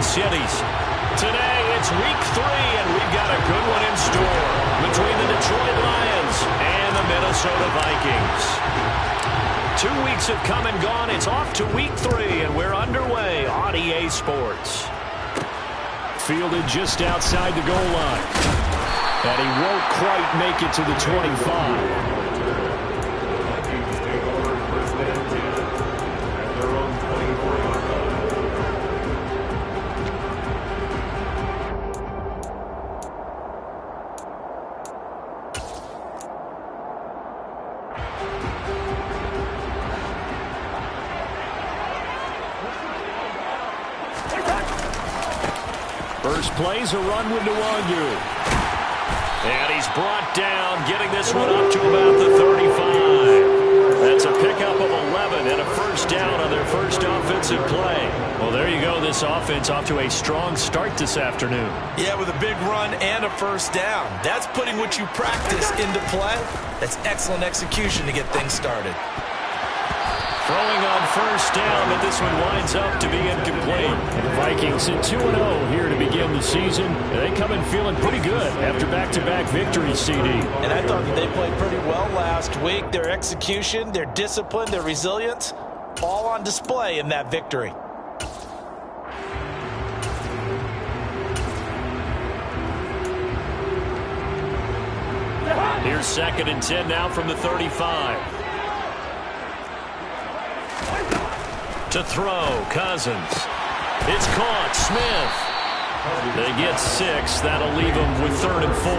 Cities. Today, it's week 3, and we've got a good one in store between the Detroit Lions and the Minnesota Vikings. 2 weeks have come and gone. It's off to week 3, and we're underway on EA Sports. Fielded just outside the goal line. And he won't quite make it to the 25. First play's a run with Nwangu. And he's brought down, getting this one up to about the 35. That's a pickup of 11 and a first down on their first offensive play. Well, there you go. This offense off to a strong start this afternoon. Yeah, with a big run and a first down. That's putting what you practice into play. That's excellent execution to get things started. Throwing on first down, but this one winds up to be incomplete. The Vikings at 2-0 here to begin the season. They come in feeling pretty good after back-to-back victories, CD. And I thought that they played pretty well last week. Their execution, their discipline, their resilience, all on display in that victory. Here's 2nd and 10 now from the 35. To throw, Cousins. It's caught, Smith. They get 6. That'll leave them with 3rd and 4.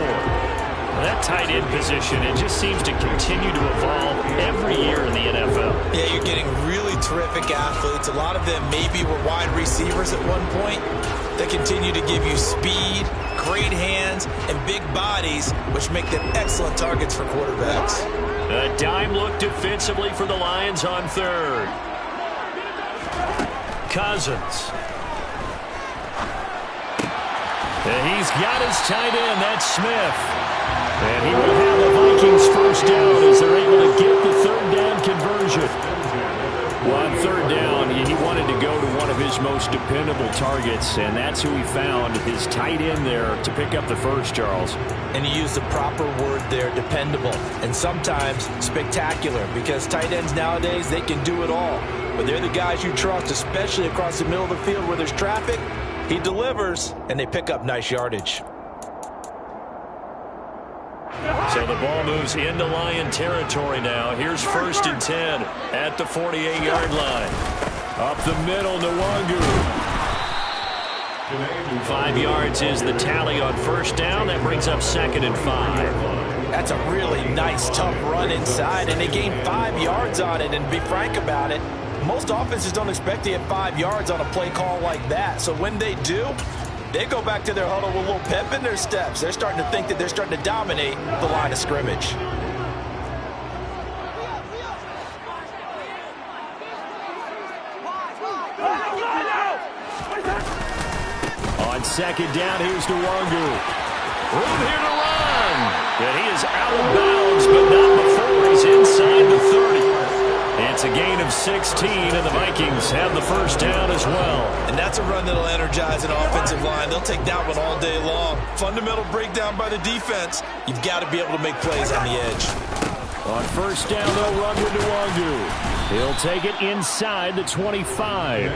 That tight end position, it just seems to continue to evolve every year in the NFL. Yeah, you're getting really terrific athletes. A lot of them maybe were wide receivers at one point. They continue to give you speed, great hands, and big bodies, which make them excellent targets for quarterbacks. A dime look defensively for the Lions on 3rd. Cousins. And he's got his tight end. That's Smith. And he will have the Vikings first down as they're able to get the 3rd down conversion. Well, on 3rd down, he wanted to go to one of his most dependable targets, and that's who he found, his tight end there, to pick up the first, Charles. And he used the proper word there, dependable, and sometimes spectacular, because tight ends nowadays, they can do it all. But they're the guys you trust, especially across the middle of the field where there's traffic. He delivers, and they pick up nice yardage. So the ball moves into Lion territory now. Here's 1st and 10 at the 48-yard line. Up the middle, Nwangu. 5 yards is the tally on first down. That brings up 2nd and 5. That's a really nice, tough run inside, and they gained 5 yards on it. And to be frank about it, most offenses don't expect to get 5 yards on a play call like that. So when they do, they go back to their huddle with a little pep in their steps. They're starting to think that they're starting to dominate the line of scrimmage. On 2nd down, here's Nwangu. Room here to run. And he is out of bounds, but not before he's inside the 30. It's a gain of 16, and the Vikings have the first down as well. And that's a run that'll energize an offensive line. They'll take that one all day long. Fundamental breakdown by the defense. You've got to be able to make plays on the edge. On first down, they'll run with Nwangu. He'll take it inside the 25.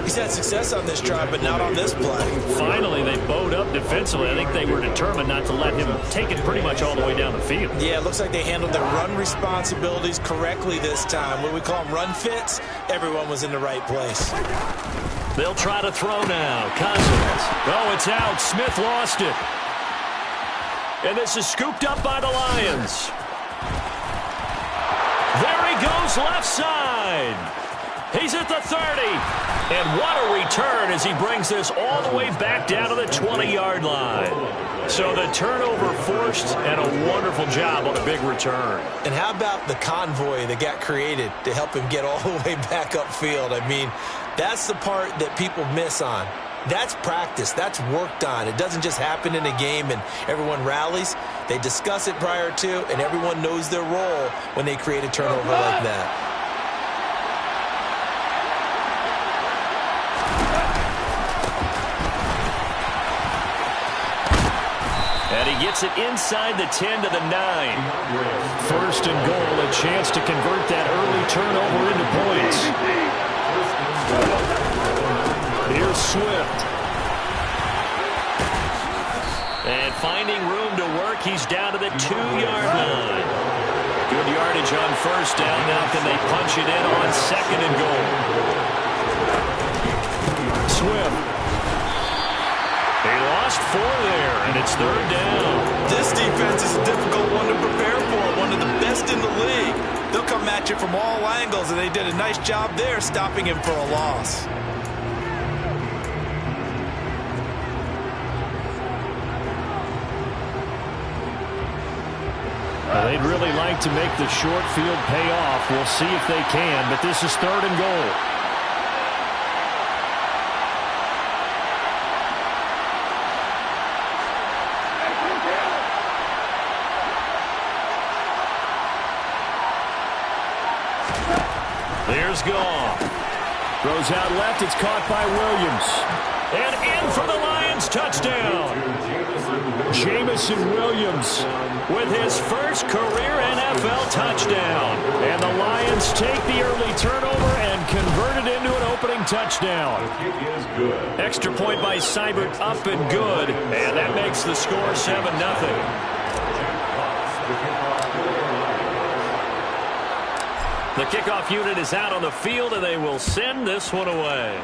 He's had success on this drive, but not on this play. Finally, they bowed up defensively. I think they were determined not to let him take it pretty much all the way down the field. Yeah, it looks like they handled their run responsibilities correctly this time. What we call them run fits, everyone was in the right place. They'll try to throw now. Cousins. Oh, it's out. Smith lost it. And this is scooped up by the Lions. There he goes, left side. He's at the 30. And what a return as he brings this all the way back down to the 20-yard line. So the turnover forced, and a wonderful job on a big return. And how about the convoy that got created to help him get all the way back upfield? I mean, that's the part that people miss on. That's practice. That's worked on. It doesn't just happen in a game and everyone rallies. They discuss it prior to, and everyone knows their role when they create a turnover like that. he gets it inside the 10 to the 9. First and goal, a chance to convert that early turnover into points. Here's Swift. And finding room to work, he's down to the 2-yard line. Good yardage on first down. Now can they punch it in on second and goal? Swift. They lost 4 there, and it's third down. This defense is a difficult one to prepare for, one of the best in the league. They'll come at you from all angles, and they did a nice job there stopping him for a loss. They'd really like to make the short field pay off. We'll see if they can, but this is third and goal. There's Goff. Throws out left. It's caught by Williams. And in for the Lions touchdown. Jamison Williams with his first career NFL touchdown. And the Lions take the early turnover and convert it into an opening touchdown. Extra point by Seibert, up and good. And that makes the score 7-0. The kickoff unit is out on the field, and they will send this one away.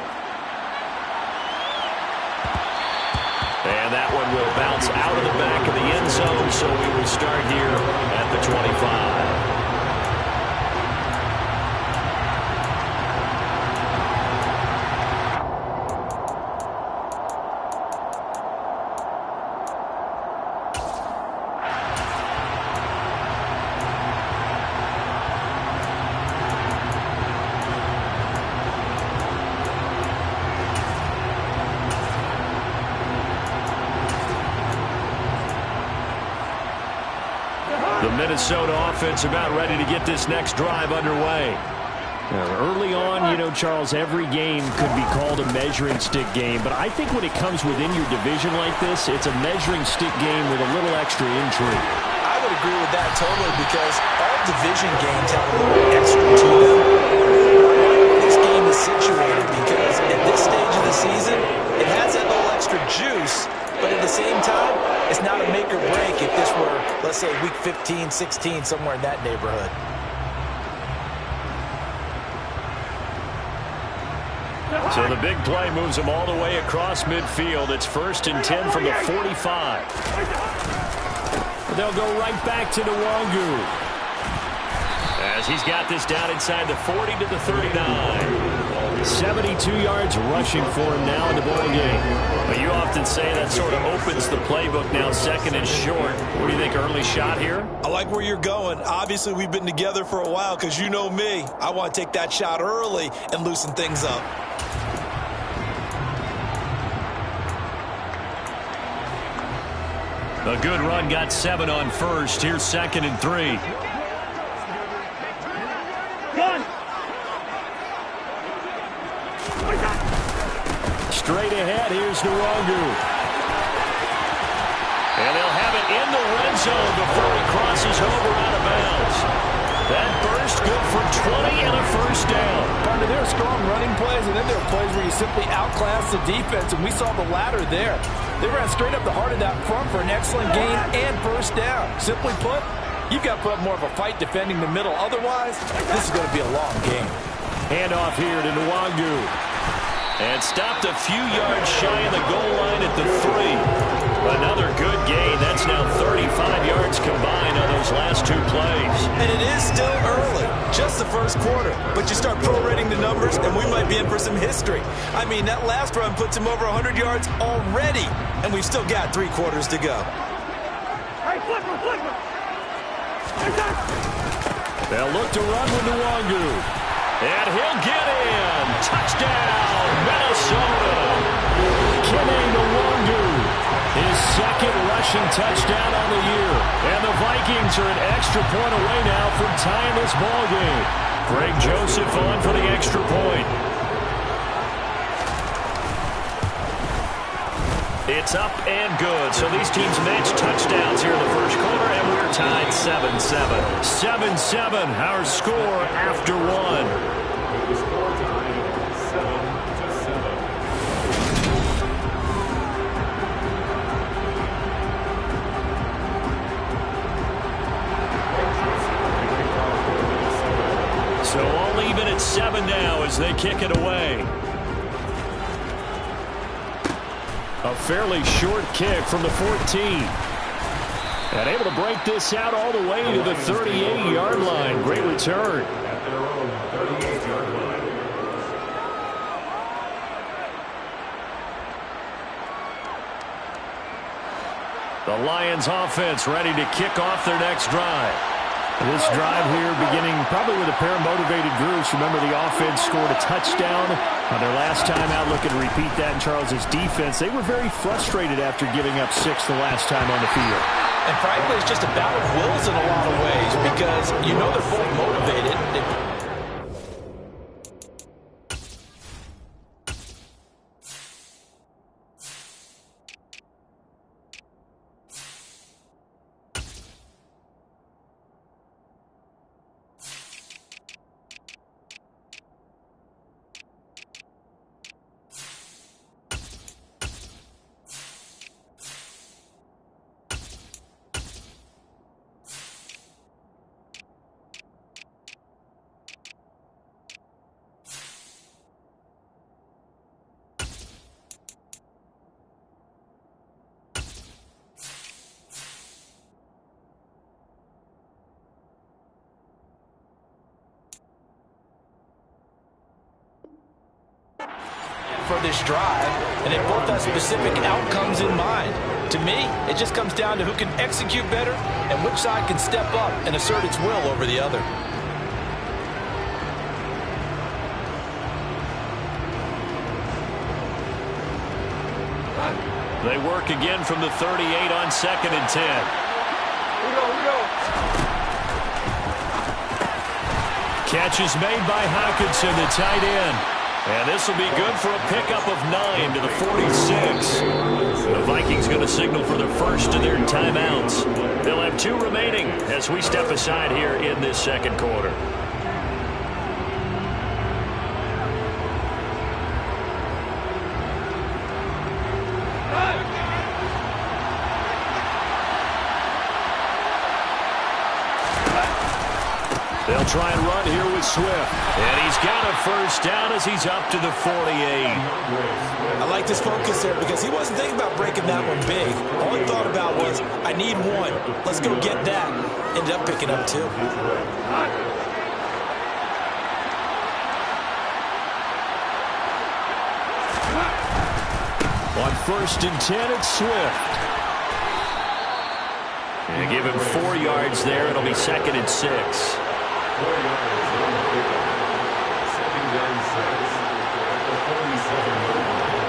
And that one will bounce out of the back of the end zone, so we will start here at the 25. Minnesota offense about ready to get this next drive underway. Early on, you know, Charles, every game could be called a measuring stick game, but I think when it comes within your division like this, it's a measuring stick game with a little extra intrigue. I would agree with that totally, because all division games have a little extra to them. This game is situated because at this stage of the season, it has that little extra juice, but at the same time, it's not a make or break if this were, let's say, week 15, 16, somewhere in that neighborhood. So the big play moves them all the way across midfield. It's first and 10 from the 45. They'll go right back to Nwangu, as he's got this down inside the 40 to the 39. 72 yards rushing for him now in the ball game. But you often say that sort of opens the playbook now, second and short. What do you think, early shot here? I like where you're going. Obviously, we've been together for a while, because you know me. I want to take that shot early and loosen things up. A good run, got 7 on first. Here's second and 3. Straight ahead, here's Nwangu. And they'll have it in the red zone before he crosses over out of bounds. That burst good for 20 and a first down. Partner, there are strong running plays, and then there are plays where you simply outclass the defense, and we saw the latter there. They ran straight up the heart of that front for an excellent gain and first down. Simply put, you've got to put up more of a fight defending the middle. Otherwise, this is going to be a long game. Handoff here to Nwangu. And stopped a few yards shy of the goal line at the 3. Another good gain. That's now 35 yards combined on those last 2 plays. And it is still early, just the first quarter. But you start prorating the numbers, and we might be in for some history. I mean, that last run puts him over 100 yards already, and we've still got 3 quarters to go. They'll look to run with Nwangu. And he'll get in. Touchdown, Minnesota. Kene Nwangu, his second rushing touchdown on the year. And the Vikings are an extra point away now from tying this ball game. Greg Joseph on for the extra point. It's up and good. So these teams match touchdowns here in the first quarter, and we're tied 7-7. 7-7, our score after one. So all even at 7 now as they kick it away. A fairly short kick from the 14. And able to break this out all the way to the 38-yard line. Great return. At their own 38-yard line. The Lions offense ready to kick off their next drive. This drive here beginning probably with a pair of motivated groups. Remember, the offense scored a touchdown on their last time out. Looking to repeat that in Charles's defense. They were very frustrated after giving up 6 the last time on the field. And frankly, it's just a battle of wills in a lot of ways because you know they're both motivated. For this drive, and they both have specific outcomes in mind. To me, it just comes down to who can execute better and which side can step up and assert its will over the other. They work again from the 38 on 2nd and 10. We go. Catch is made by Hockenson, the tight end. And this will be good for a pickup of 9 to the 46. The Vikings going to signal for the first of their timeouts. They'll have 2 remaining as we step aside here in this second quarter. They'll try and run here with Swift. And he's got a first down as he's up to the 48. I like this focus there because he wasn't thinking about breaking that one big. All he thought about was, I need 1. Let's go get that. Ended up picking up 2. On 1st and 10, it's Swift. And give him 4 yards there. It'll be 2nd and 6. 4 yards. Second down 6. At the 47-yard line.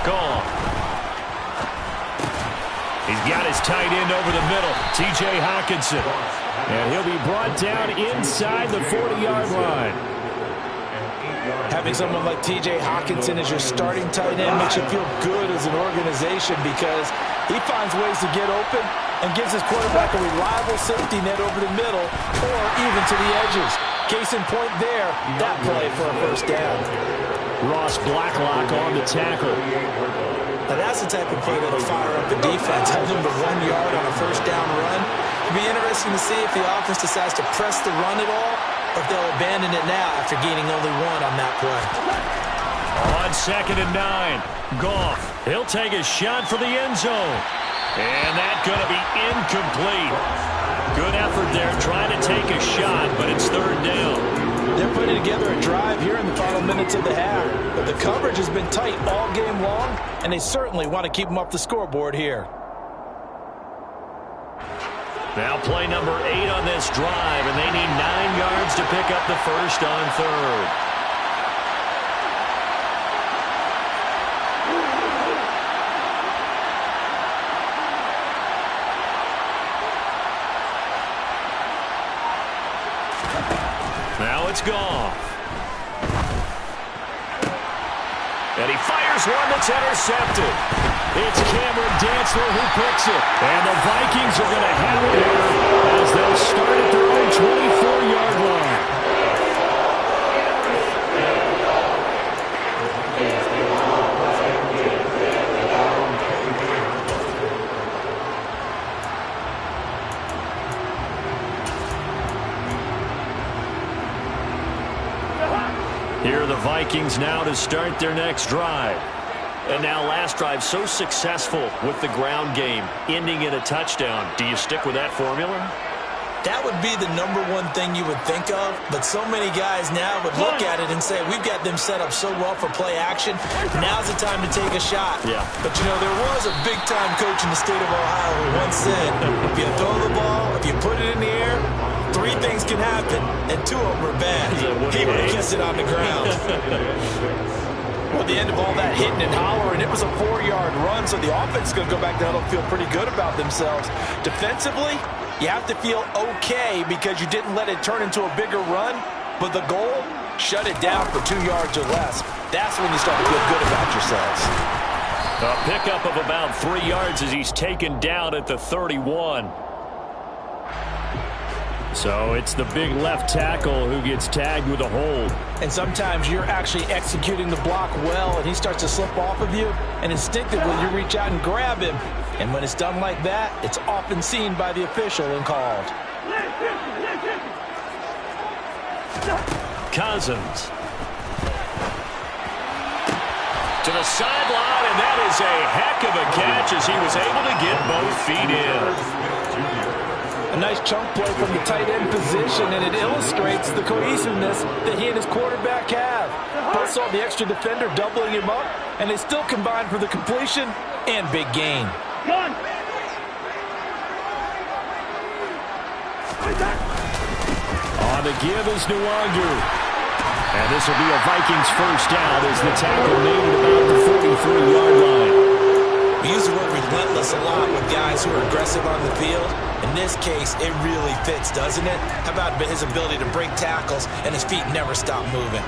Gone. He's got his tight end over the middle, T.J. Hockenson. And he'll be brought down inside the 40-yard line. Having someone like T.J. Hockenson as your starting tight end makes you feel good as an organization because he finds ways to get open and gives his quarterback a reliable safety net over the middle or even to the edges. Case in point there, that play for a first down. Ross Blacklock on the tackle. Now that's the type of play that'll fire up the defense. Have them to 1 yard on a first down run. It'll be interesting to see if the offense decides to press the run at all or if they'll abandon it now after gaining only 1 on that play. On 2nd and 9, Goff. He'll take a shot for the end zone. And that's going to be incomplete. Good effort there trying to take a shot, but it's 3rd down. They're putting together a drive here in the final minutes of the half. But the coverage has been tight all game long, and they certainly want to keep them up the scoreboard here. Now play number 8 on this drive, and they need 9 yards to pick up the first on 3rd. Now it's Goff. And he fires one that's intercepted. It's Cameron Dantzler who picks it. And the Vikings are going to have it here as they'll start at their own 24-yard line. Here are the Vikings now to start their next drive. And now last drive so successful with the ground game, ending in a touchdown. Do you stick with that formula? That would be the number one thing you would think of, but so many guys now would look at it and say, we've got them set up so well for play action, now's the time to take a shot. Yeah. But, you know, there was a big-time coach in the state of Ohio who once said, if you throw the ball, if you put it in the air, 3 things can happen, and 2 of them are bad. He would have kissed it on the ground. Well, at the end of all that hitting and hollering, it was a 4-yard run, so the offense is going to go back down and feel pretty good about themselves. Defensively, you have to feel okay because you didn't let it turn into a bigger run, but the goal, shut it down for 2 yards or less. That's when you start to feel good about yourselves. A pickup of about 3 yards as he's taken down at the 31. So it's the big left tackle who gets tagged with a hold. And sometimes you're actually executing the block well, and he starts to slip off of you, and instinctively you reach out and grab him. And when it's done like that, it's often seen by the official and called. Cousins. To the sideline, and that is a heck of a catch as he was able to get both feet in. A nice chunk play from the tight end position, and it illustrates the cohesiveness that he and his quarterback have. Both saw the extra defender doubling him up, and they still combined for the completion and big gain. On the give is Nwangu. And this will be a Vikings first down as the tackle made at about the 43-yard line. We use the word relentless a lot with guys who are aggressive on the field. In this case, it really fits, doesn't it? How about his ability to break tackles and his feet never stop moving?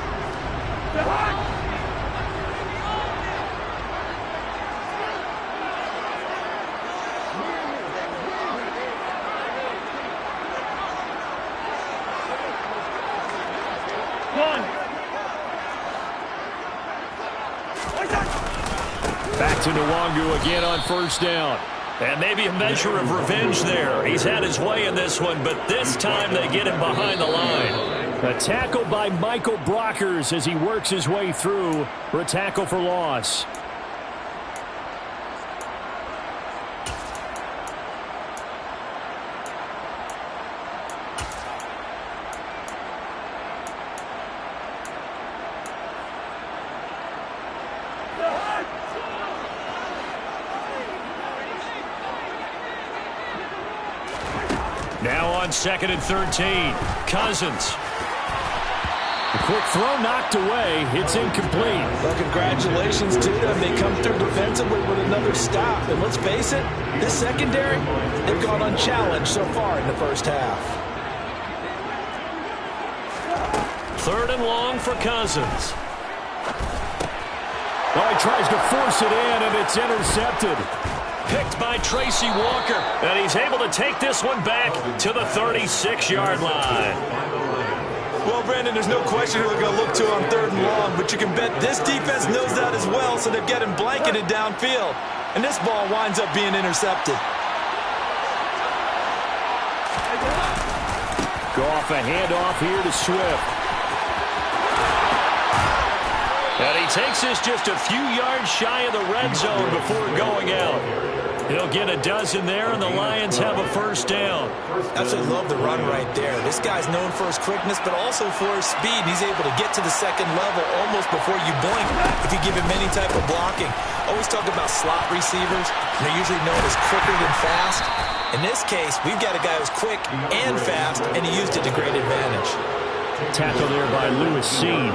Back to Nwangu again on first down. And maybe a measure of revenge there. He's had his way in this one, but this time they get him behind the line. A tackle by Michael Brockers as he works his way through for a tackle for loss. Now on 2nd and 13, Cousins. A quick throw knocked away. It's incomplete. Well, congratulations to them. They come through defensively with another stop. And let's face it, this secondary, they've gone unchallenged so far in the first half. 3rd and long for Cousins. Oh, he tries to force it in, and it's intercepted. Picked by Tracy Walker, and he's able to take this one back to the 36-yard line. Well, Brandon, there's no question who they're going to look to on 3rd and long, but you can bet this defense knows that as well, so they're getting blanketed downfield. And this ball winds up being intercepted. Goff a handoff here to Swift. And he takes this just a few yards shy of the red zone before going out. He'll get a dozen there, and the Lions have a first down. Absolutely love the run right there. This guy's known for his quickness, but also for his speed. He's able to get to the 2nd level almost before you blink if you give him any type of blocking. Always talk about slot receivers. They're usually known as quicker than fast. In this case, we've got a guy who's quick and fast, and he used it to great advantage. Tackle there by Lewis Seen.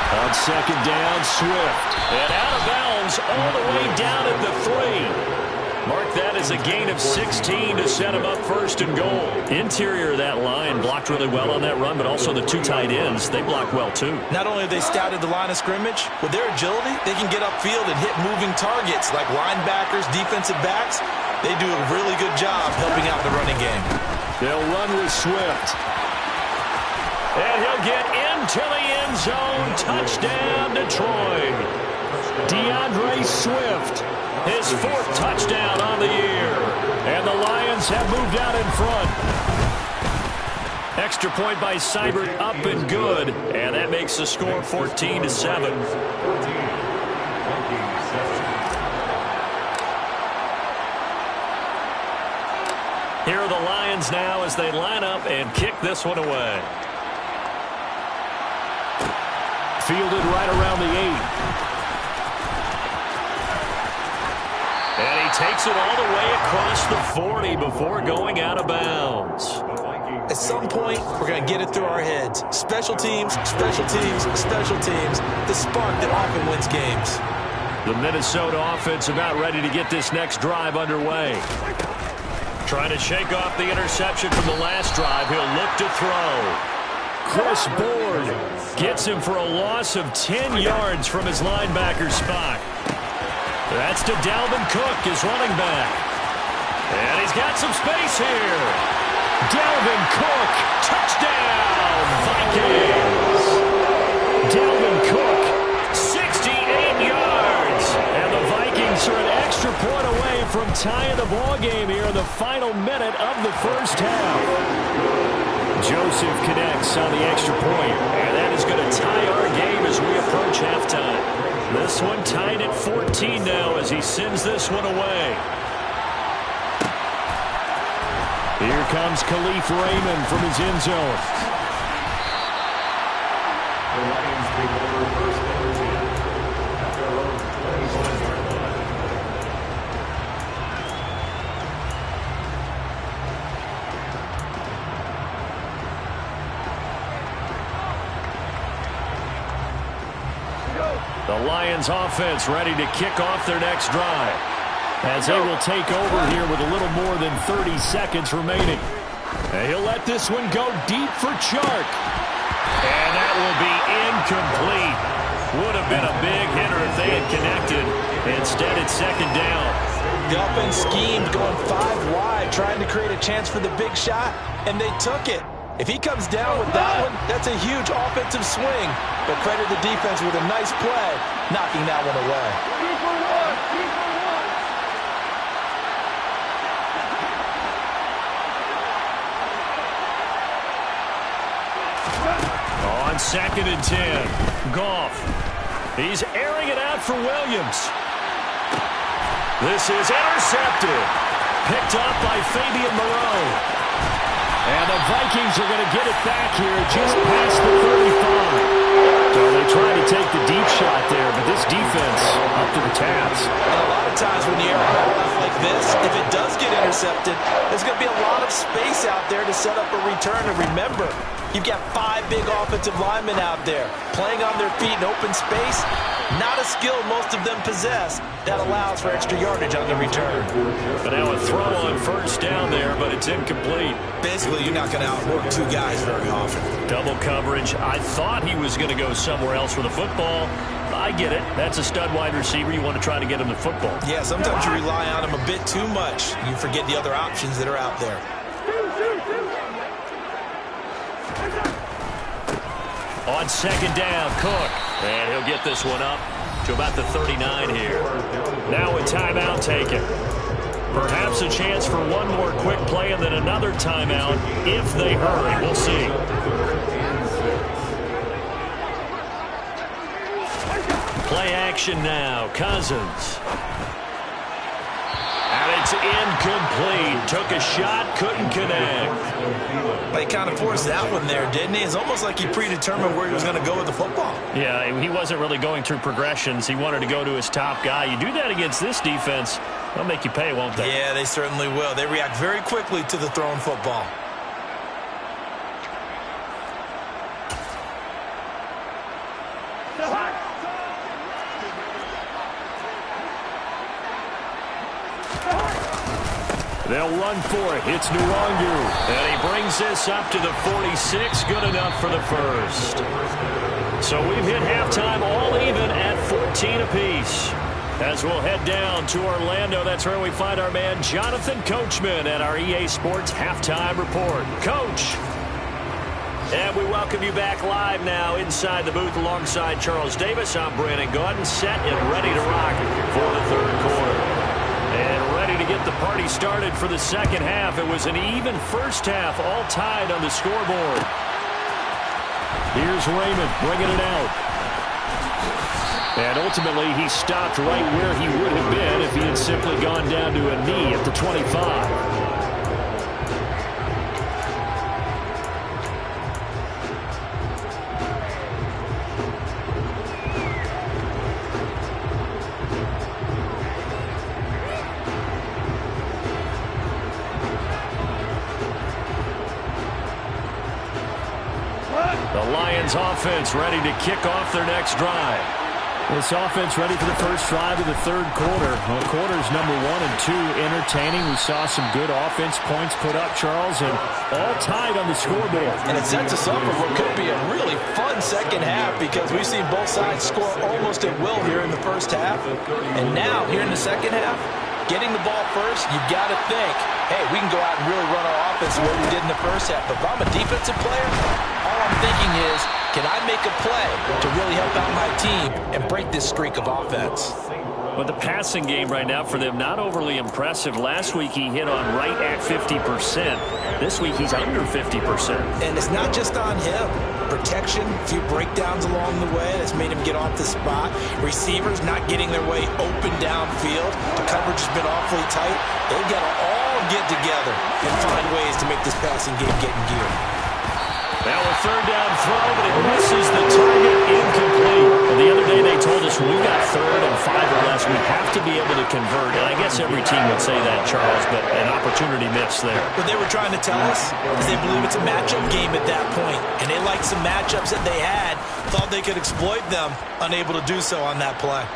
On On second down, Swift. And out of bounds all the way down at the 3. Mark that as a gain of 16 to set him up first and goal. Interior of that line blocked really well on that run, but also the two tight ends, they blocked well too. Not only have they scouted the line of scrimmage, with their agility, they can get upfield and hit moving targets like linebackers, defensive backs. They do a really good job helping out the running game. They'll run with Swift. And he'll get into the end zone. Touchdown, Detroit. DeAndre Swift. His 4th touchdown on the year. And the Lions have moved out in front. Extra point by Seibert, up and good. And that makes the score 14-7. Here are the Lions now as they line up and kick this one away. Fielded right around the 8. And he takes it all the way across the 40 before going out of bounds. At some point, we're going to get it through our heads. Special teams, special teams, special teams. The spark that often wins games. The Minnesota offense about ready to get this next drive underway. Trying to shake off the interception from the last drive. He'll look to throw. Chris Board gets him for a loss of 10 yards from his linebacker spot. That's to Dalvin Cook, his running back. And he's got some space here. Dalvin Cook, touchdown, Vikings. Dalvin Cook, 68 yards. And the Vikings are an extra point away from tying the ball game here in the final minute of the first half. Joseph connects on the extra point, and that is going to tie our game as we approach halftime. This one tied at 14 now as he sends this one away. Here comes Khalif Raymond from his end zone. The Lions take over first and 10 after a run of 21 yard line. The Lions offense ready to kick off their next drive as they will take over here with a little more than 30 seconds remaining. And he'll let this one go deep for Chark. And that will be incomplete. Would have been a big hitter if they had connected. Instead, it's second down. The offense schemed going 5 wide, trying to create a chance for the big shot, and they took it. If he comes down with that one, that's a huge offensive swing. But credit the defense with a nice play, knocking that one away. On second and 10, Goff. He's airing it out for Williams. This is intercepted. Picked up by Fabian Moreau. And the Vikings are going to get it back here just past the 35. So they try to take the deep shot there, but this defense up to the task. And a lot of times when you air a ball out like this, if it does get intercepted, there's going to be a lot of space out there to set up a return. And remember, you've got 5 big offensive linemen out there playing on their feet in open space. Not a skill most of them possess. That allows for extra yardage on the return. But now a throw on first down there, but it's incomplete. Basically, you're not going to outwork 2 guys very often. Double coverage. I thought he was going to go somewhere else with the football. I get it. That's a stud wide receiver. You want to try to get him the football. Yeah, sometimes you rely on him a bit too much. You forget the other options that are out there. On second down, Cook. And he'll get this one up to about the 39 here. Now a timeout taken. Perhaps a chance for one more quick play and then another timeout if they hurry. We'll see. Play action now. Cousins. And it's incomplete. Took a shot, couldn't connect. But he kind of forced that one there, didn't he? It's almost like he predetermined where he was going to go with the football. Yeah, he wasn't really going through progressions. He wanted to go to his top guy. You do that against this defense, they'll make you pay, won't they? Yeah, they certainly will. They react very quickly to the thrown football. They'll run for it. It's Nwangu. And he brings this up to the 46. Good enough for the first. So we've hit halftime all even at 14 apiece. As we'll head down to Orlando, that's where we find our man Jonathan Coachman at our EA Sports Halftime Report. Coach. And we welcome you back live now inside the booth alongside Charles Davis. I'm Brandon Gaudin, set and ready to rock for the third quarter. And ready to get the party started for the second half. It was an even first half, all tied on the scoreboard. Here's Raymond bringing it out. And ultimately, he stopped right where he would have been if he had simply gone down to a knee at the 25. The Lions offense ready to kick off their next drive. This offense ready for the first drive of the third quarter. Well, quarters number 1 and 2 entertaining. We saw some good offense points put up, Charles, and all tied on the scoreboard. And it sets us up for what could be a really fun second half because we've seen both sides score almost at will here in the first half. And now, here in the second half, getting the ball first, you've got to think, hey, we can go out and really run our offense the way we did in the first half. But if I'm a defensive player, all I'm thinking is, can I make a play to really help out my team and break this streak of offense? But the passing game right now for them, not overly impressive. Last week he hit on right at 50%. This week he's under 50%. And it's not just on him. Protection, a few breakdowns along the way that's made him get off the spot. Receivers not getting their way open downfield. The coverage has been awfully tight. They've got to all get together and find ways to make this passing game get in gear. Now a third down throw, but it misses the target, incomplete. And the other day they told us when we've got 3rd and 5 or less, we have to be able to convert. And I guess every team would say that, Charles, but an opportunity missed there. What they were trying to tell us is they believe it's a matchup game at that point. And they liked some matchups that they had, thought they could exploit them, unable to do so on that play.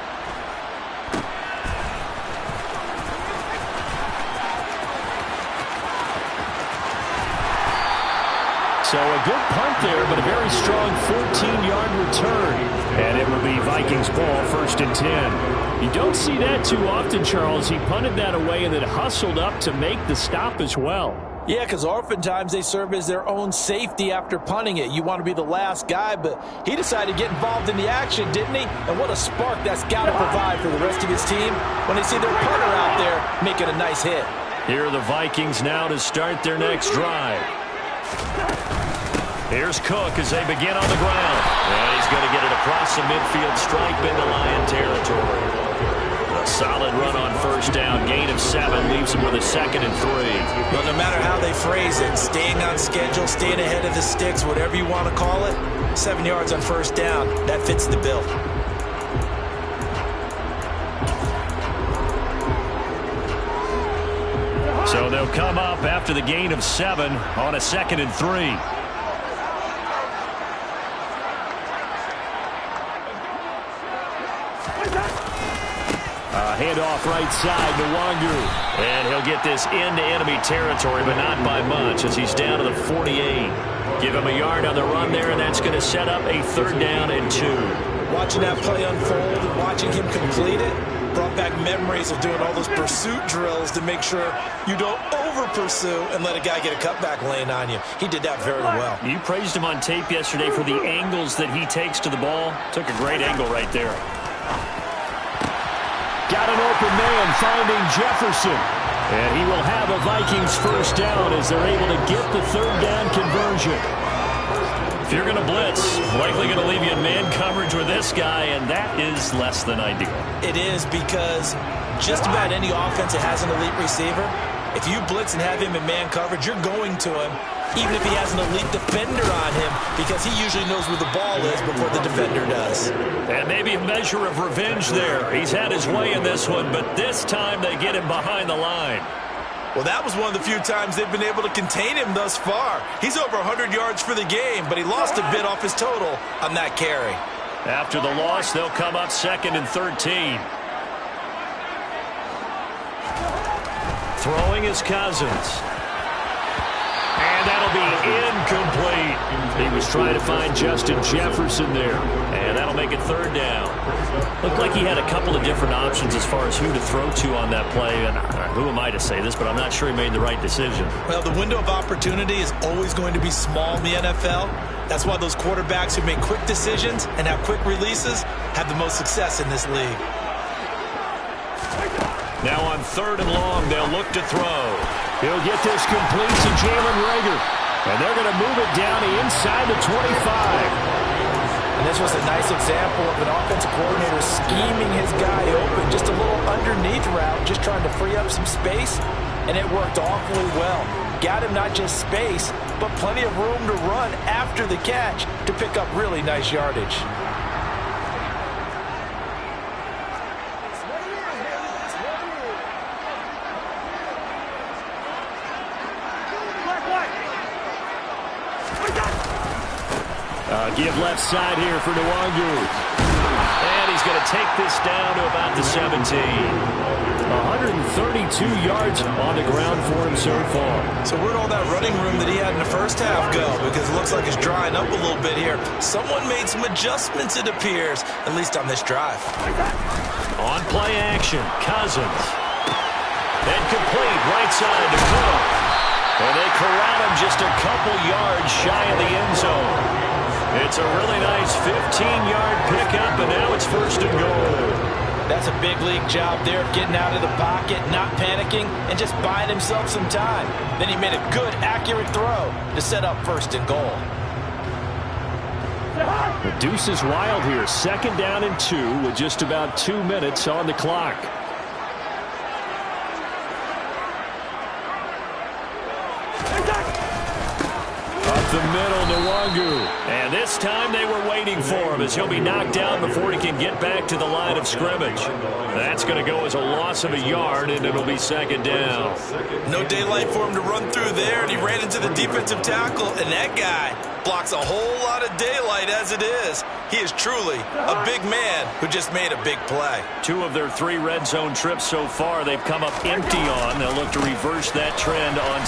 So a good punt there, but a very strong 14-yard return. And it will be Vikings ball, 1st and 10. You don't see that too often, Charles. He punted that away and then hustled up to make the stop as well. Yeah, because oftentimes they serve as their own safety after punting it. You want to be the last guy, but he decided to get involved in the action, didn't he? And what a spark that's got to provide for the rest of his team when they see their punter out there making a nice hit. Here are the Vikings now to start their next drive. Here's Cook as they begin on the ground. And he's going to get it across the midfield stripe into Lion territory. A solid run on 1st down. Gain of 7 leaves him with a 2nd and 3. Well, no matter how they phrase it, staying on schedule, staying ahead of the sticks, whatever you want to call it, 7 yards on 1st down, that fits the bill. So they'll come up after the gain of 7 on a 2nd and 3. Handoff right side to Nwangu. And he'll get this into enemy territory, but not by much as he's down to the 48. Give him a yard on the run there, and that's going to set up a 3rd down and 2. Watching that play unfold and watching him complete it brought back memories of doing all those pursuit drills to make sure you don't over-pursue and let a guy get a cutback lane on you. He did that very well. You praised him on tape yesterday for the angles that he takes to the ball. Took a great angle right there. Got an open man finding Jefferson. And he will have a Vikings 1st down as they're able to get the 3rd down conversion. If you're going to blitz, likely going to leave you in man coverage with this guy, and that is less than ideal. It is because just about any offense that has an elite receiver, if you blitz and have him in man coverage, you're going to him, even if he has an elite defender on him, because he usually knows where the ball is before the defender does. And maybe a measure of revenge there. He's had his way in this one, but this time they get him behind the line. Well, that was one of the few times they've been able to contain him thus far. He's over 100 yards for the game, but he lost a bit off his total on that carry. After the loss, they'll come up 2nd and 13. Throwing is Cousins. And that'll be incomplete. He was trying to find Justin Jefferson there. And that'll make it third down. Looked like he had a couple of different options as far as who to throw to on that play. And who am I to say this, but I'm not sure he made the right decision. Well, the window of opportunity is always going to be small in the NFL. That's why those quarterbacks who make quick decisions and have quick releases have the most success in this league. Now on third and long, they'll look to throw. He'll get this complete to Jalen Reagor. And they're going to move it down to inside the 25. And this was a nice example of an offensive coordinator scheming his guy open. Just a little underneath route, just trying to free up some space. And it worked awfully well. Got him not just space, but plenty of room to run after the catch to pick up really nice yardage. Give left side here for Nwangu. And he's going to take this down to about the 17. 132 yards on the ground for him so far. So where'd all that running room that he had in the first half go? Because it looks like it's drying up a little bit here. Someone made some adjustments, it appears, at least on this drive. On play action, Cousins. And complete right side to Cook. And they corral him just a couple yards shy of the end zone. It's a really nice 15-yard pickup, and now it's first and goal. That's a big league job there of getting out of the pocket, not panicking, and just buying himself some time. Then he made a good, accurate throw to set up first and goal. The deuce is wild here. Second down and 2 with just about 2 minutes on the clock. The middle, Nwangu. And this time they were waiting for him as he'll be knocked down before he can get back to the line of scrimmage. That's going to go as a loss of a yard, and it'll be second down. No daylight for him to run through there, and he ran into the defensive tackle, and that guy blocks a whole lot of daylight as it is. He is truly a big man who just made a big play. 2 of their 3 red zone trips so far they've come up empty on. They'll look to reverse that trend on...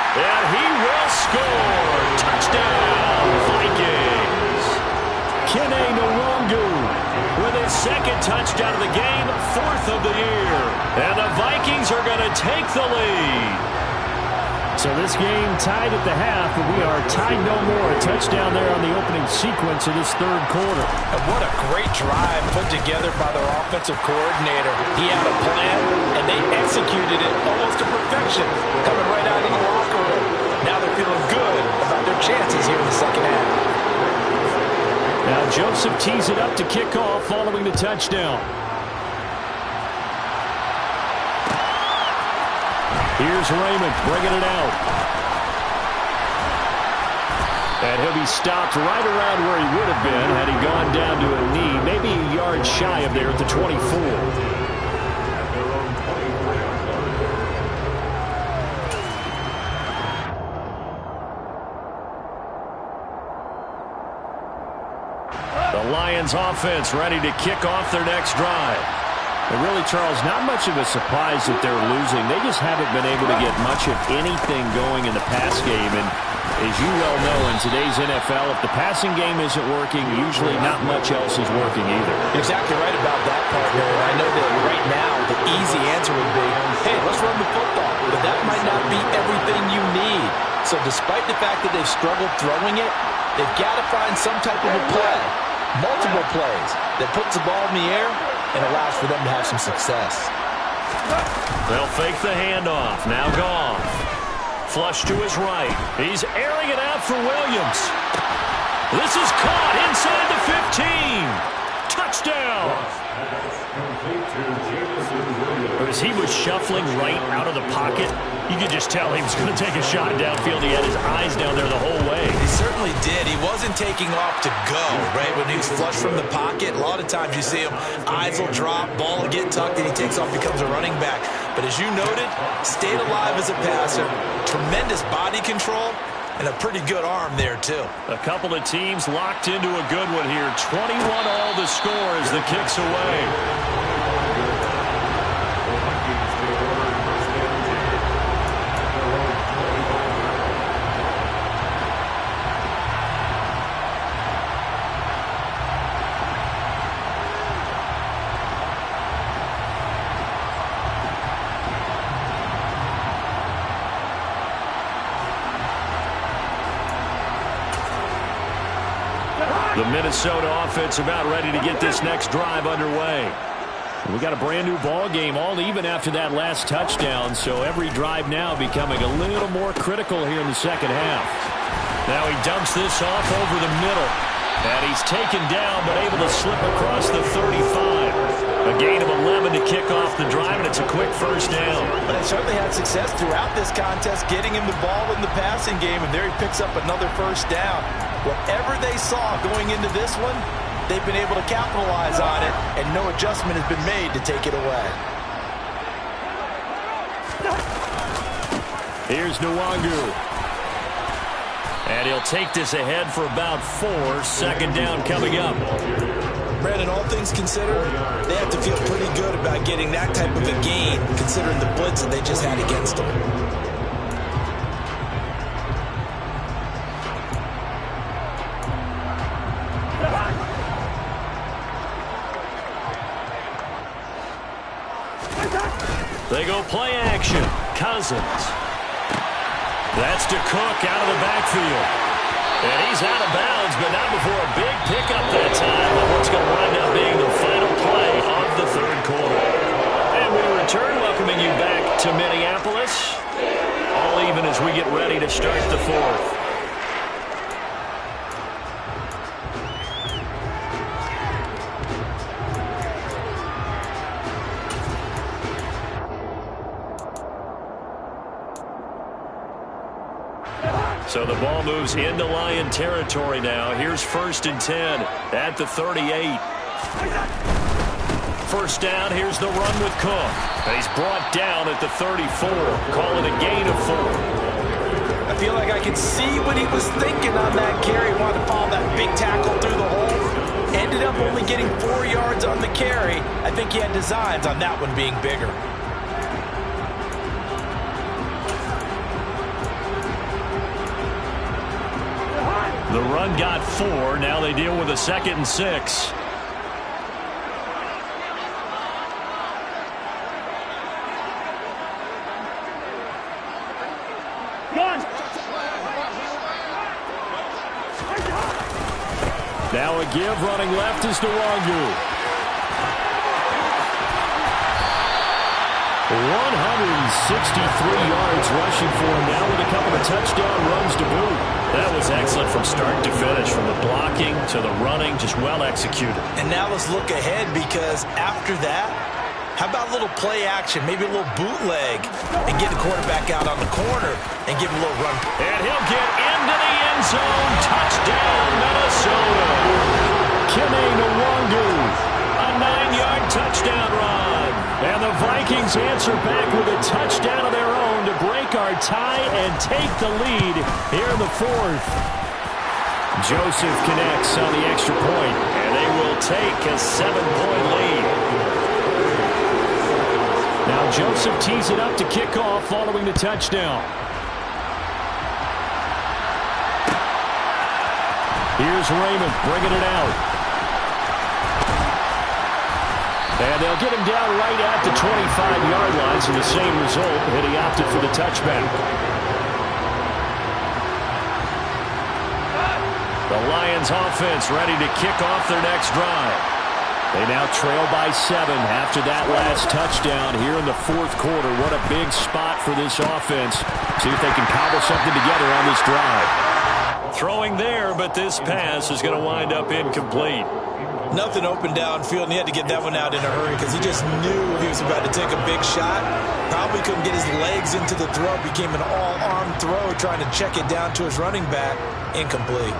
And he will score. Touchdown, Vikings. Kene Nwangu with his second touchdown of the game, 4th of the year. And the Vikings are going to take the lead. So this game tied at the half, but we are tied no more. A touchdown there on the opening sequence of this third quarter. And what a great drive put together by their offensive coordinator. He had a plan, and they executed it almost to perfection, coming right out of the locker room. Now they're feeling good about their chances here in the second half. Now Joseph tees it up to kick off following the touchdown. Here's Raymond bringing it out. And he'll be stopped right around where he would have been had he gone down to a knee, maybe a yard shy of there at the 24. The Lions offense ready to kick off their next drive. And really, Charles, not much of a surprise that they're losing. They just haven't been able to get much of anything going in the pass game. And as you well know, in today's NFL, if the passing game isn't working, usually not much else is working either. Exactly right about that, partner. And I know that right now the easy answer would be, hey, let's run the football. But that might not be everything you need. So despite the fact that they've struggled throwing it, they've got to find some type of a play, multiple plays, that puts the ball in the air and allows for them to have some success. They'll fake the handoff. Now Goff. Flush to his right. He's airing it out for Williams. This is caught inside the 15. Touchdown. As he was shuffling right out of the pocket, you could just tell he was going to take a shot downfield. He had his eyes down there the whole way. He certainly did. He wasn't taking off to go, right? When he was flush from the pocket, a lot of times you see him, eyes will drop, ball will get tucked, and he takes off, becomes a running back. But as you noted, stayed alive as a passer, tremendous body control, and a pretty good arm there, too. A couple of teams locked into a good one here. 21-all the score as the kick's away. The Minnesota offense about ready to get this next drive underway. We got a brand new ball game, all even after that last touchdown, so every drive now becoming a little more critical here in the second half. Now he dumps this off over the middle, and he's taken down but able to slip across the 35. A gain of 11 to kick off the drive, and it's a quick first down. But they certainly had success throughout this contest, getting him the ball in the passing game, and there he picks up another first down. Whatever they saw going into this one, they've been able to capitalize on it, and no adjustment has been made to take it away. Here's Nwangu. And he'll take this ahead for about 4. Second down coming up. Brandon, all things considered, they have to feel pretty good about getting that type of a gain, considering the blitz that they just had against them. They go play action. Cousins. That's to Cook out of the backfield. And he's out of bounds, but not before a big pickup that time on what's going to wind up being the final play of the third quarter. And we return, welcoming you back to Minneapolis. All even as we get ready to start the fourth. So the ball moves into Lion territory now. Here's 1st and 10 at the 38. First down, here's the run with Cook. And he's brought down at the 34. Call it a gain of 4. I feel like I can see what he was thinking on that carry. He wanted to follow that big tackle through the hole. Ended up only getting 4 yards on the carry. I think he had designs on that one being bigger. The run got 4. Now they deal with a 2nd and 6. Now a give running left is Nwangu. 163 yards rushing for him now with a couple of touchdown runs to boot. That was excellent from start to finish, from the blocking to the running, just well executed. And now let's look ahead, because after that, how about a little play action, maybe a little bootleg, and get the quarterback out on the corner and give him a little run. And he'll get into the end zone. Touchdown, Minnesota. Kene Nwangu, a 9-yard touchdown run. And the Vikings answer back with a touchdown of their own to break our tie and take the lead here in the fourth. Joseph connects on the extra point, and they will take a 7-point lead. Now Joseph tees it up to kick off following the touchdown. Here's Raymond bringing it out. And they'll get him down right at the 25-yard line, so the same result, and he opted for the touchback. The Lions offense ready to kick off their next drive. They now trail by 7 after that last touchdown here in the fourth quarter. What a big spot for this offense. See if they can cobble something together on this drive. Throwing there, but this pass is going to wind up incomplete. Nothing open downfield, and he had to get that one out in a hurry because he just knew he was about to take a big shot. Probably couldn't get his legs into the throw. Became an all-arm throw, trying to check it down to his running back. Incomplete.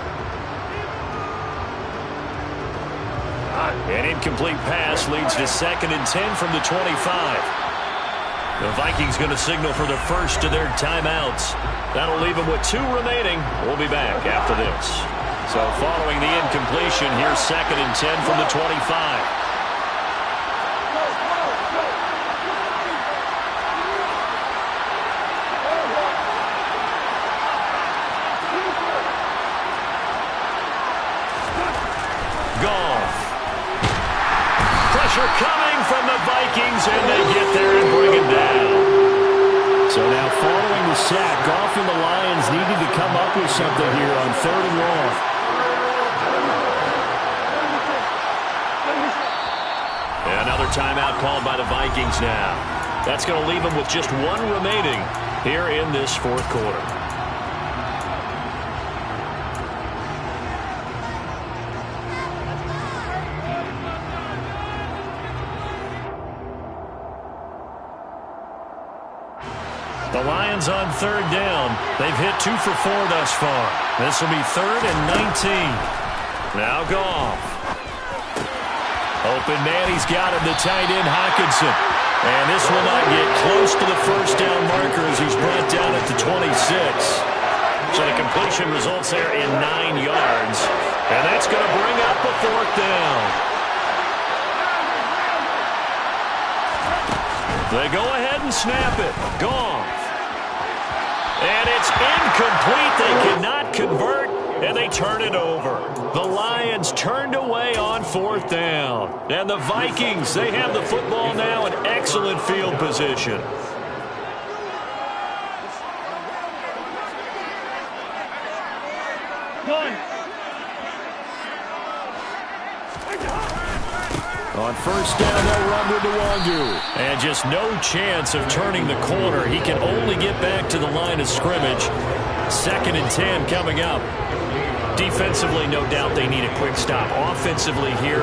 An incomplete pass leads to 2nd and 10 from the 25. The Vikings going to signal for the first of their timeouts. That'll leave them with 2 remaining. We'll be back after this. So following the incompletion, here's 2nd and 10 from the 25. Coming from the Vikings, and they get there and bring it down. So now following the sack, Goff and the Lions needed to come up with something here on 3rd and long. timeout called by the Vikings now. That's going to leave them with just one remaining here in this fourth quarter. The Lions on third down. They've hit 2 for 4 thus far. This will be 3rd and 19. Now Goff. Open man, he's got him, the tight end Hockenson. And this will not get close to the first down marker as he's brought down at the 26. So the completion results there in 9 yards. And that's going to bring up a 4th down. They go ahead and snap it. Goff. And it's incomplete. They cannot convert, and they turn it over. The Lions turned away on 4th down. And the Vikings, they have the football now in excellent field position. On first down, they'll run with Nwangu. And just no chance of turning the corner. He can only get back to the line of scrimmage. 2nd and 10 coming up. Defensively, no doubt they need a quick stop. Offensively here,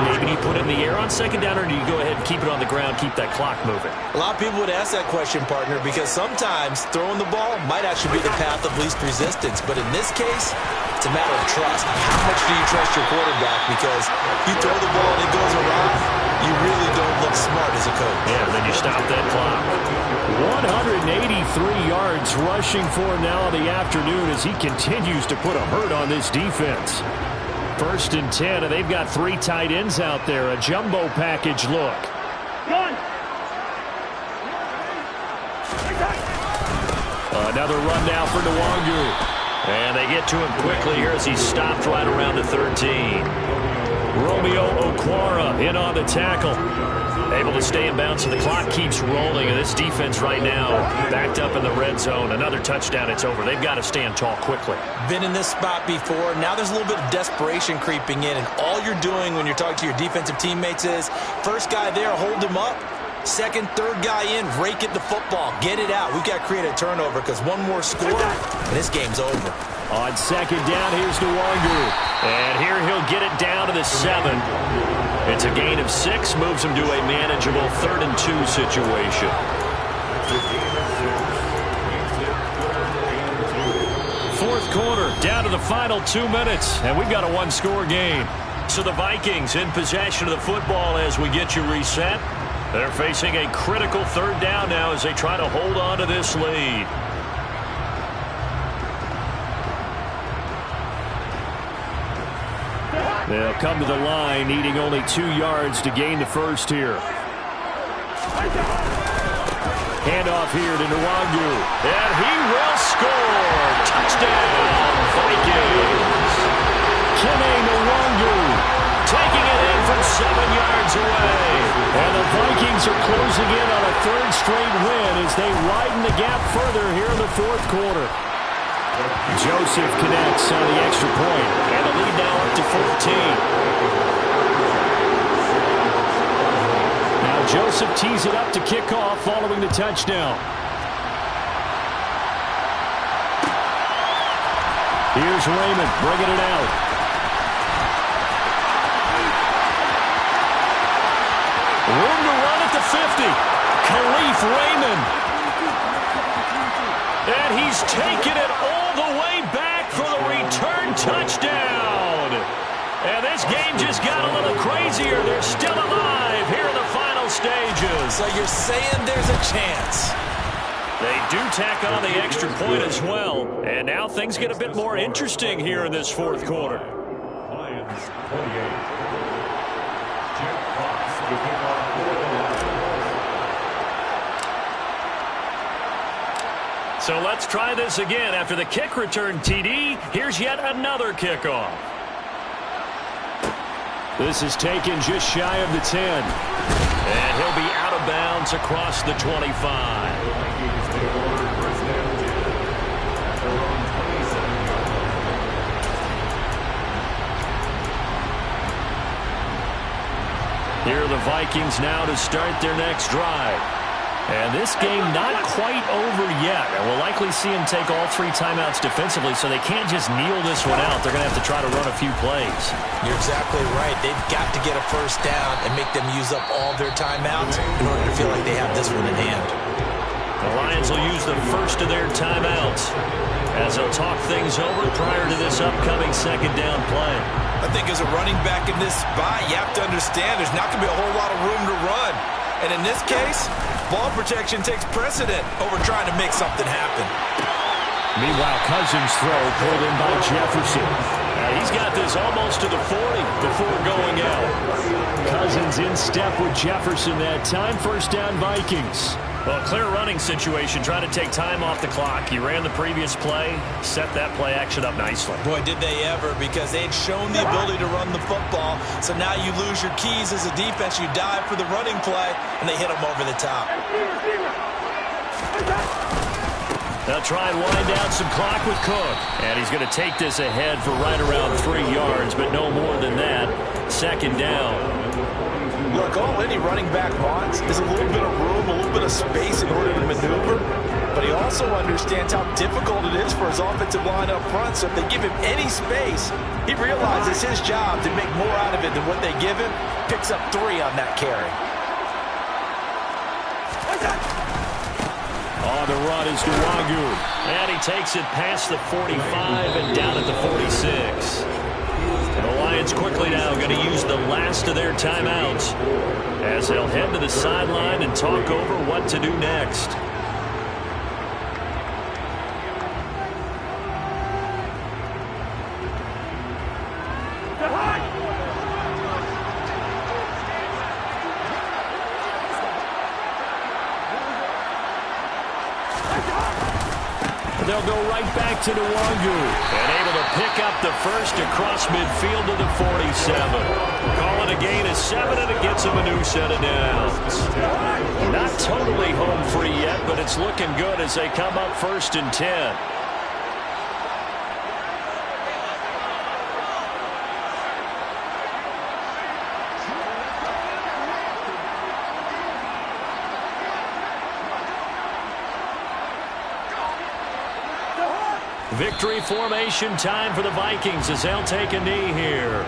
maybe you put it in the air on 2nd down, or do you go ahead and keep it on the ground, keep that clock moving? A lot of people would ask that question, partner, because sometimes throwing the ball might actually be the path of least resistance. But in this case, it's a matter of trust. How much do you trust your quarterback? Because you throw the ball and it goes awry, you really don't look smart as a coach. Yeah, then you stop that clock. 183 yards rushing for him now in the afternoon as he continues to put a hurt on this defense. 1st and 10, and they've got 3 tight ends out there. A jumbo package look. Another run now for Nwangu. And they get to him quickly here as he's stopped right around the 13. Romeo Okwara in on the tackle. Able to stay in bounds, so the clock keeps rolling. And this defense right now backed up in the red zone. Another touchdown, it's over. They've got to stand tall quickly. Been in this spot before. Now there's a little bit of desperation creeping in. And all you're doing when you're talking to your defensive teammates is, first guy there, hold him up. 2nd, 3rd guy in, rake it the football. Get it out. We've got to create a turnover because one more score, and this game's over. On 2nd down, here's Nwangu. And here he'll get it down to the 7. It's a gain of 6, moves him to a manageable 3rd and 2 situation. 4th quarter, down to the final 2 minutes, and we've got a 1-score game. So the Vikings in possession of the football as we get you reset. They're facing a critical 3rd down now as they try to hold on to this lead. They'll come to the line, needing only 2 yards to gain the first here. Handoff here to Nwangu. And he will score. Touchdown, Vikings. Kene Nwangu taking it in from 7 yards away. And the Vikings are closing in on a 3rd straight win as they widen the gap further here in the 4th quarter. Joseph connects on the extra point, and the lead now up to 14. Now Joseph tees it up to kick off following the touchdown. Here's Raymond bringing it out. Room to run at the 50. Khalif Raymond. And he's taken it all the way back for the return touchdown. And this game just got a little crazier. They're still alive here in the final stages. So you're saying there's a chance. They do tack on the extra point as well. And now things get a bit more interesting here in this 4th quarter. Lions 28. Jeff Fox to kick off. So let's try this again. After the kick return TD, here's yet another kickoff. This is taken just shy of the 10. And he'll be out of bounds across the 25. Here are the Vikings now to start their next drive. And this game not quite over yet. And we'll likely see them take all 3 timeouts defensively, so they can't just kneel this one out. They're going to have to try to run a few plays. You're exactly right. They've got to get a first down and make them use up all their timeouts in order to feel like they have this one in hand. The Lions will use the first of their timeouts as they'll talk things over prior to this upcoming second down play. I think as a running back in this spot, you have to understand there's not going to be a whole lot of room to run. And in this case, ball protection takes precedent over trying to make something happen. Meanwhile, Cousins' throw pulled in by Jefferson. He's got this almost to the 40 before going out. Cousins in step with Jefferson that time. First down, Vikings. Well, clear running situation, trying to take time off the clock. He ran the previous play, set that play action up nicely. Boy, did they ever, because they'd shown the ability to run the football. So now you lose your keys as a defense. You dive for the running play, and they hit them over the top. They'll try and wind down some clock with Cook. And he's going to take this ahead for right around 3 yards, but no more than that. Second down. Look, all any running back wants is a little bit of room, a little bit of space in order to maneuver. But he also understands how difficult it is for his offensive line up front. So if they give him any space, he realizes his job to make more out of it than what they give him. Picks up 3 on that carry. On the run is Nwangu. And he takes it past the 45 and down at the 46. And the Lions quickly now going to use the last of their timeouts as they'll head to the sideline and talk over what to do next. They'll go right back to Nwangu and able to pick up the first across midfield to the 47. Calling a gain of 7, and it gets him a new set of downs. Not totally home free yet, but it's looking good as they come up 1st and 10. Victory formation time for the Vikings as they'll take a knee here.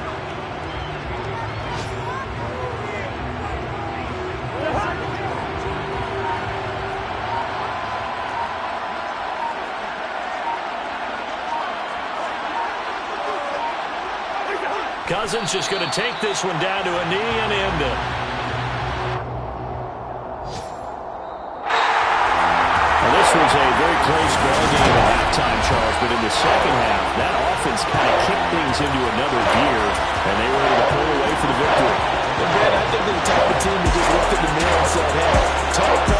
Cousins just going to take this one down to a knee and end it. This was a very close ball game at halftime, Charles, but in the second half, that offense kind of kicked things into another gear, and they were able to pull away for the victory. And, Ben, I think they're the type of team that just looked at the mirror and said, hey, tough pressure.